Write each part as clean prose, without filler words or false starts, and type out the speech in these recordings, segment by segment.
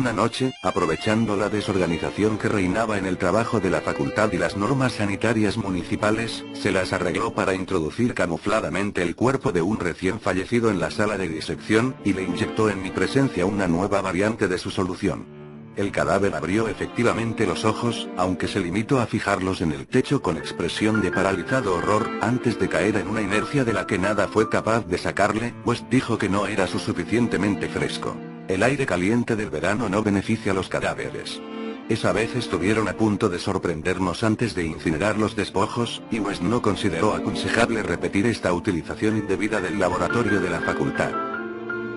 Una noche, aprovechando la desorganización que reinaba en el trabajo de la facultad y las normas sanitarias municipales, se las arregló para introducir camufladamente el cuerpo de un recién fallecido en la sala de disección, y le inyectó en mi presencia una nueva variante de su solución. El cadáver abrió efectivamente los ojos, aunque se limitó a fijarlos en el techo con expresión de paralizado horror, antes de caer en una inercia de la que nada fue capaz de sacarle, pues dijo que no era suficientemente fresco. El aire caliente del verano no beneficia a los cadáveres. Esa vez estuvieron a punto de sorprendernos antes de incinerar los despojos, y West no consideró aconsejable repetir esta utilización indebida del laboratorio de la facultad.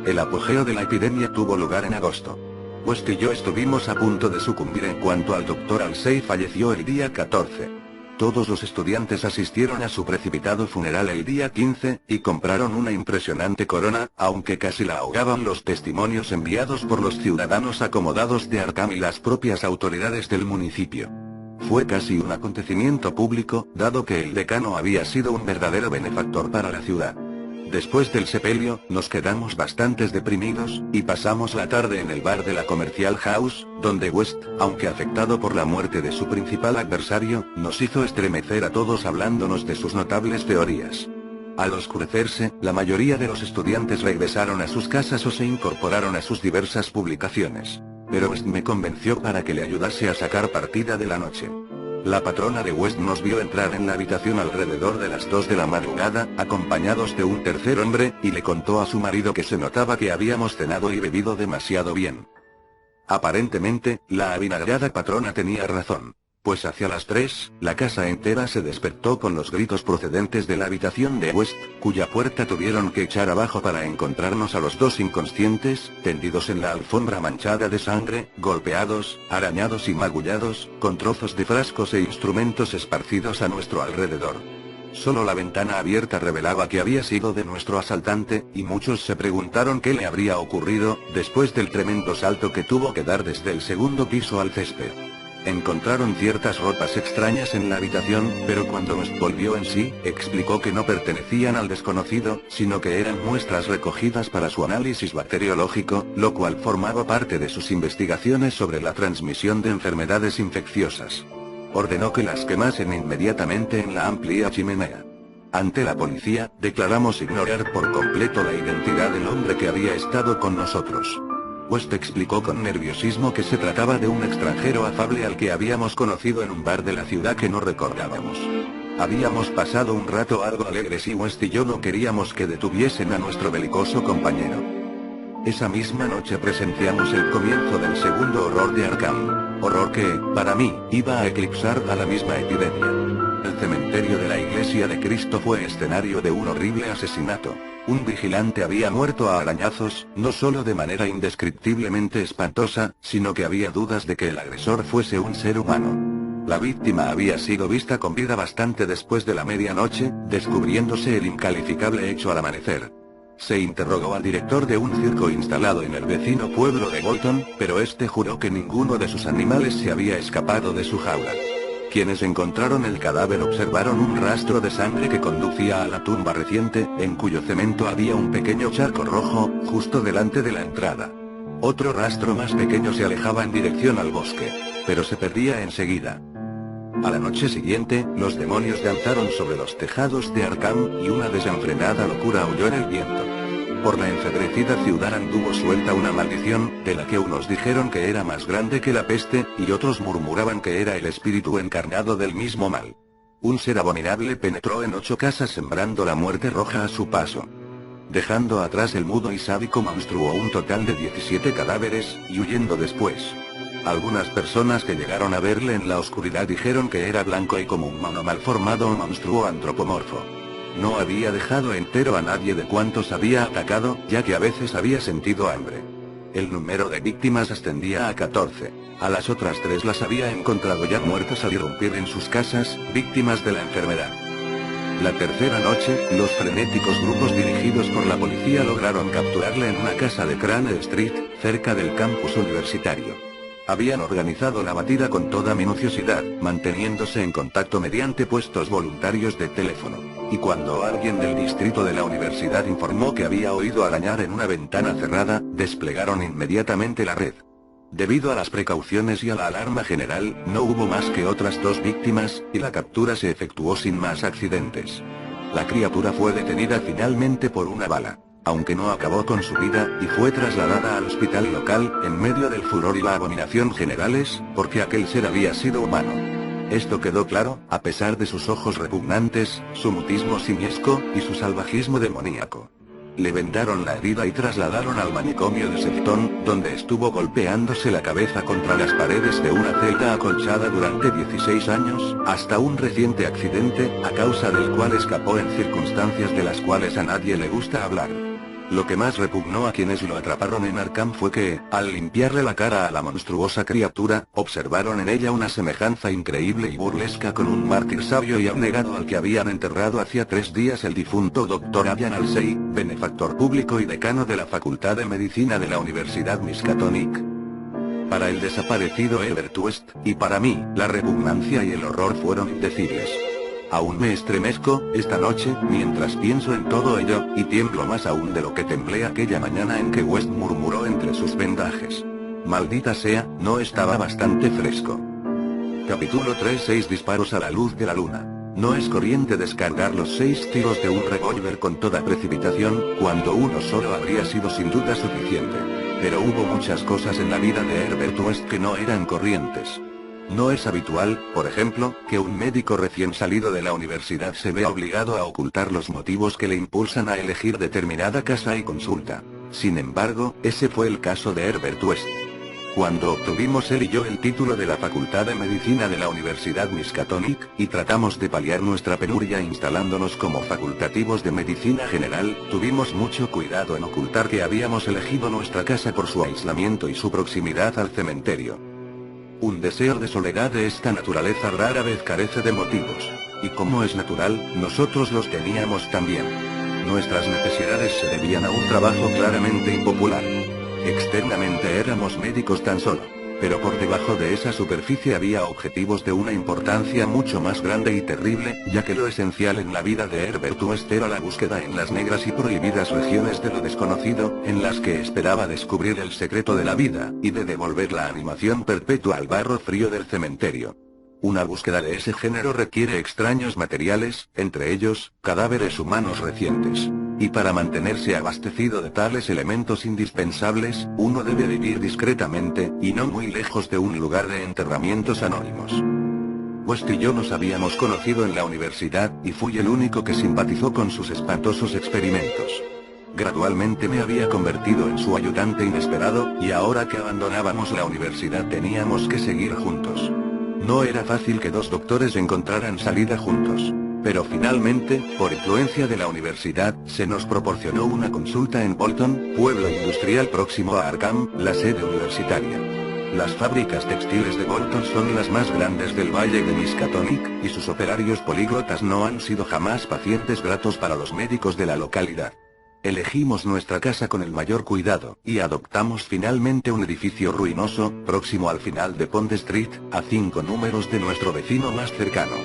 El apogeo de la epidemia tuvo lugar en agosto. West y yo estuvimos a punto de sucumbir en cuanto al Dr. Halsey falleció el día 14. Todos los estudiantes asistieron a su precipitado funeral el día 15, y compraron una impresionante corona, aunque casi la ahogaban los testimonios enviados por los ciudadanos acomodados de Arkham y las propias autoridades del municipio. Fue casi un acontecimiento público, dado que el decano había sido un verdadero benefactor para la ciudad. Después del sepelio, nos quedamos bastante deprimidos, y pasamos la tarde en el bar de la Commercial House, donde West, aunque afectado por la muerte de su principal adversario, nos hizo estremecer a todos hablándonos de sus notables teorías. Al oscurecerse, la mayoría de los estudiantes regresaron a sus casas o se incorporaron a sus diversas publicaciones. Pero West me convenció para que le ayudase a sacar partida de la noche. La patrona de West nos vio entrar en la habitación alrededor de las 2 de la madrugada, acompañados de un tercer hombre, y le contó a su marido que se notaba que habíamos cenado y bebido demasiado bien. Aparentemente, la avinagrada patrona tenía razón. Pues hacia las 3, la casa entera se despertó con los gritos procedentes de la habitación de West, cuya puerta tuvieron que echar abajo para encontrarnos a los dos inconscientes, tendidos en la alfombra manchada de sangre, golpeados, arañados y magullados, con trozos de frascos e instrumentos esparcidos a nuestro alrededor. Solo la ventana abierta revelaba que había sido de nuestro asaltante, y muchos se preguntaron qué le habría ocurrido, después del tremendo salto que tuvo que dar desde el segundo piso al césped. Encontraron ciertas ropas extrañas en la habitación, pero cuando West volvió en sí, explicó que no pertenecían al desconocido, sino que eran muestras recogidas para su análisis bacteriológico, lo cual formaba parte de sus investigaciones sobre la transmisión de enfermedades infecciosas. Ordenó que las quemasen inmediatamente en la amplia chimenea. Ante la policía, declaramos ignorar por completo la identidad del hombre que había estado con nosotros. West explicó con nerviosismo que se trataba de un extranjero afable al que habíamos conocido en un bar de la ciudad que no recordábamos. Habíamos pasado un rato algo alegres y West y yo no queríamos que detuviesen a nuestro belicoso compañero. Esa misma noche presenciamos el comienzo del segundo horror de Arkham. Horror que, para mí, iba a eclipsar a la misma epidemia. El cementerio de la Iglesia de Cristo fue escenario de un horrible asesinato. Un vigilante había muerto a arañazos, no solo de manera indescriptiblemente espantosa, sino que había dudas de que el agresor fuese un ser humano. La víctima había sido vista con vida bastante después de la medianoche, descubriéndose el incalificable hecho al amanecer. Se interrogó al director de un circo instalado en el vecino pueblo de Bolton, pero este juró que ninguno de sus animales se había escapado de su jaula. Quienes encontraron el cadáver observaron un rastro de sangre que conducía a la tumba reciente, en cuyo cemento había un pequeño charco rojo, justo delante de la entrada. Otro rastro más pequeño se alejaba en dirección al bosque, pero se perdía enseguida. A la noche siguiente, los demonios danzaron sobre los tejados de Arkham, y una desenfrenada locura aulló en el viento. Por la enfebrecida ciudad anduvo suelta una maldición, de la que unos dijeron que era más grande que la peste, y otros murmuraban que era el espíritu encarnado del mismo mal. Un ser abominable penetró en 8 casas sembrando la muerte roja a su paso, dejando atrás el mudo y sádico monstruo un total de 17 cadáveres, y huyendo después. Algunas personas que llegaron a verle en la oscuridad dijeron que era blanco y como un mono mal formado o monstruo antropomorfo. No había dejado entero a nadie de cuantos había atacado, ya que a veces había sentido hambre. El número de víctimas ascendía a 14. A las otras 3 las había encontrado ya muertas al irrumpir en sus casas, víctimas de la enfermedad. La tercera noche, los frenéticos grupos dirigidos por la policía lograron capturarle en una casa de Crane Street, cerca del campus universitario. Habían organizado la batida con toda minuciosidad, manteniéndose en contacto mediante puestos voluntarios de teléfono. Y cuando alguien del distrito de la universidad informó que había oído arañar en una ventana cerrada, desplegaron inmediatamente la red. Debido a las precauciones y a la alarma general, no hubo más que otras 2 víctimas, y la captura se efectuó sin más accidentes. La criatura fue detenida finalmente por una bala, aunque no acabó con su vida, y fue trasladada al hospital local, en medio del furor y la abominación generales, porque aquel ser había sido humano. Esto quedó claro, a pesar de sus ojos repugnantes, su mutismo simiesco, y su salvajismo demoníaco. Le vendaron la herida y trasladaron al manicomio de Sefton, donde estuvo golpeándose la cabeza contra las paredes de una celda acolchada durante 16 años, hasta un reciente accidente, a causa del cual escapó en circunstancias de las cuales a nadie le gusta hablar. Lo que más repugnó a quienes lo atraparon en Arkham fue que, al limpiarle la cara a la monstruosa criatura, observaron en ella una semejanza increíble y burlesca con un mártir sabio y abnegado al que habían enterrado hacía 3 días el difunto Dr. Ian Halsey, benefactor público y decano de la Facultad de Medicina de la Universidad Miskatonic. Para el desaparecido Herbert West, y para mí, la repugnancia y el horror fueron indecibles. Aún me estremezco, esta noche, mientras pienso en todo ello, y tiemblo más aún de lo que temblé aquella mañana en que West murmuró entre sus vendajes. Maldita sea, no estaba bastante fresco. Capítulo 3. 6 disparos a la luz de la luna. No es corriente descargar los 6 tiros de un revólver con toda precipitación, cuando uno solo habría sido sin duda suficiente. Pero hubo muchas cosas en la vida de Herbert West que no eran corrientes. No es habitual, por ejemplo, que un médico recién salido de la universidad se vea obligado a ocultar los motivos que le impulsan a elegir determinada casa y consulta. Sin embargo, ese fue el caso de Herbert West. Cuando obtuvimos él y yo el título de la Facultad de Medicina de la Universidad Miskatonic, y tratamos de paliar nuestra penuria instalándonos como facultativos de medicina general, tuvimos mucho cuidado en ocultar que habíamos elegido nuestra casa por su aislamiento y su proximidad al cementerio. Un deseo de soledad de esta naturaleza rara vez carece de motivos. Y como es natural, nosotros los teníamos también. Nuestras necesidades se debían a un trabajo claramente impopular. Externamente éramos médicos tan solo. Pero por debajo de esa superficie había objetivos de una importancia mucho más grande y terrible, ya que lo esencial en la vida de Herbert West era la búsqueda en las negras y prohibidas regiones de lo desconocido, en las que esperaba descubrir el secreto de la vida, y de devolver la animación perpetua al barro frío del cementerio. Una búsqueda de ese género requiere extraños materiales, entre ellos, cadáveres humanos recientes. Y para mantenerse abastecido de tales elementos indispensables, uno debe vivir discretamente, y no muy lejos de un lugar de enterramientos anónimos. West y yo nos habíamos conocido en la universidad, y fui el único que simpatizó con sus espantosos experimentos. Gradualmente me había convertido en su ayudante inesperado, y ahora que abandonábamos la universidad teníamos que seguir juntos. No era fácil que 2 doctores encontraran salida juntos. Pero finalmente, por influencia de la universidad, se nos proporcionó una consulta en Bolton, pueblo industrial próximo a Arkham, la sede universitaria. Las fábricas textiles de Bolton son las más grandes del valle de Miskatonic, y sus operarios políglotas no han sido jamás pacientes gratos para los médicos de la localidad. Elegimos nuestra casa con el mayor cuidado, y adoptamos finalmente un edificio ruinoso, próximo al final de Pond Street, a 5 números de nuestro vecino más cercano.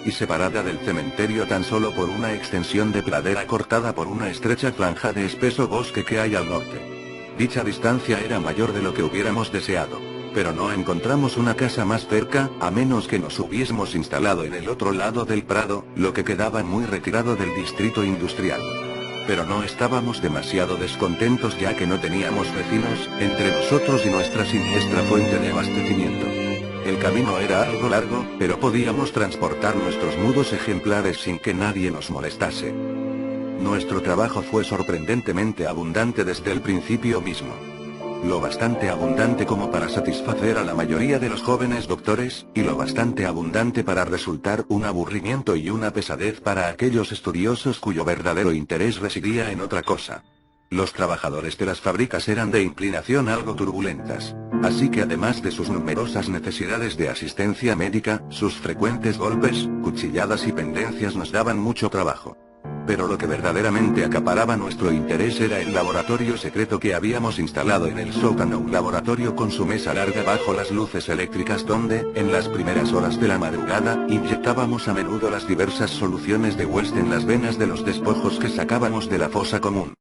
Y separada del cementerio tan solo por una extensión de pradera cortada por una estrecha franja de espeso bosque que hay al norte. Dicha distancia era mayor de lo que hubiéramos deseado. Pero no encontramos una casa más cerca, a menos que nos hubiésemos instalado en el otro lado del prado, lo que quedaba muy retirado del distrito industrial. Pero no estábamos demasiado descontentos ya que no teníamos vecinos, entre nosotros y nuestra siniestra fuente de abastecimiento. El camino era algo largo, pero podíamos transportar nuestros mudos ejemplares sin que nadie nos molestase. Nuestro trabajo fue sorprendentemente abundante desde el principio mismo. Lo bastante abundante como para satisfacer a la mayoría de los jóvenes doctores, y lo bastante abundante para resultar un aburrimiento y una pesadez para aquellos estudiosos cuyo verdadero interés residía en otra cosa. Los trabajadores de las fábricas eran de inclinación algo turbulentas. Así que además de sus numerosas necesidades de asistencia médica, sus frecuentes golpes, cuchilladas y pendencias nos daban mucho trabajo. Pero lo que verdaderamente acaparaba nuestro interés era el laboratorio secreto que habíamos instalado en el sótano, un laboratorio con su mesa larga bajo las luces eléctricas donde, en las primeras horas de la madrugada, inyectábamos a menudo las diversas soluciones de West en las venas de los despojos que sacábamos de la fosa común.